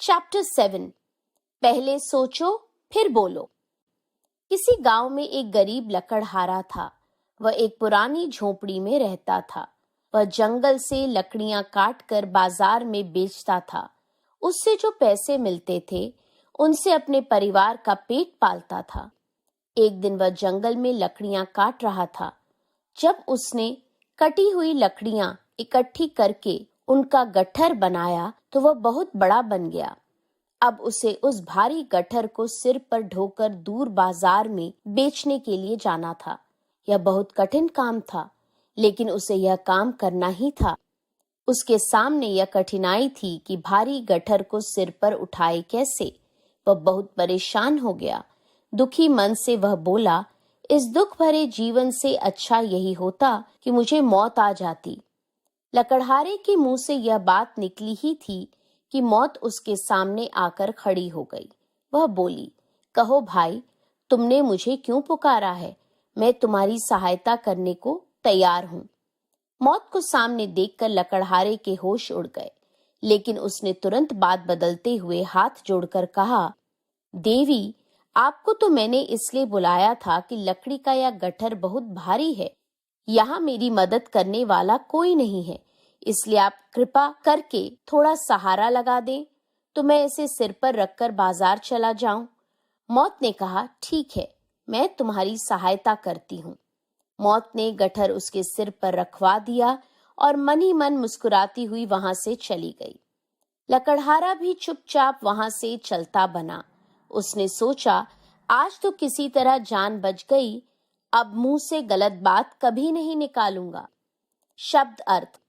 Chapter 7। पहले सोचो फिर बोलो। किसी गांव में एक गरीब लकड़हारा था। वह एक पुरानी झोपड़ी में रहता था। वह जंगल से लकड़ियां काट कर बाजार में बेचता था। उससे जो पैसे मिलते थे उनसे अपने परिवार का पेट पालता था। एक दिन वह जंगल में लकड़ियां काट रहा था। जब उसने कटी हुई लकड़ियां इकट्ठी करके उनका गट्ठर बनाया तो वह बहुत बड़ा बन गया। अब उसे उस भारी गट्ठर को सिर पर ढोकर दूर बाजार में बेचने के लिए जाना था। यह बहुत कठिन काम था, लेकिन उसे यह काम करना ही था। उसके सामने यह कठिनाई थी कि भारी गट्ठर को सिर पर उठाए कैसे। वह बहुत परेशान हो गया। दुखी मन से वह बोला, इस दुख भरे जीवन से अच्छा यही होता कि मुझे मौत आ जाती। लकड़हारे के मुंह से यह बात निकली ही थी कि मौत उसके सामने आकर खड़ी हो गई। वह बोली, कहो भाई, तुमने मुझे क्यों पुकारा है? मैं तुम्हारी सहायता करने को तैयार हूं। मौत को सामने देखकर लकड़हारे के होश उड़ गए, लेकिन उसने तुरंत बात बदलते हुए हाथ जोड़कर कहा, देवी, आपको तो मैंने इसलिए बुलाया था कि लकड़ी का यह गट्ठर बहुत भारी है। यहाँ मेरी मदद करने वाला कोई नहीं है, इसलिए आप कृपा करके थोड़ा सहारा लगा दें तो मैं इसे सिर पर रखकर बाजार चला जाऊं। मौत ने कहा, ठीक है, मैं तुम्हारी सहायता करती हूँ। मौत ने गट्ठर उसके सिर पर रखवा दिया और मन ही मन मुस्कुराती हुई वहां से चली गई। लकड़हारा भी चुपचाप वहां से चलता बना। उसने सोचा, आज तो किसी तरह जान बच गई, अब मुंह से गलत बात कभी नहीं निकालूंगा। शब्द अर्थ।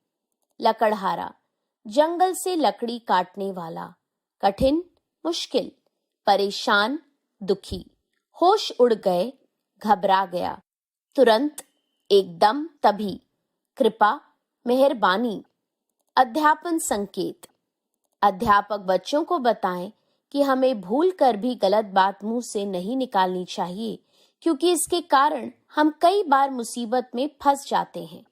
लकड़हारा, जंगल से लकड़ी काटने वाला। कठिन, मुश्किल। परेशान, दुखी। होश उड़ गए, घबरा गया। तुरंत, एकदम, तभी। कृपा, मेहरबानी। अध्यापन संकेत। अध्यापक बच्चों को बताएं कि हमें भूल कर भी गलत बात मुंह से नहीं निकालनी चाहिए, क्योंकि इसके कारण हम कई बार मुसीबत में फंस जाते हैं।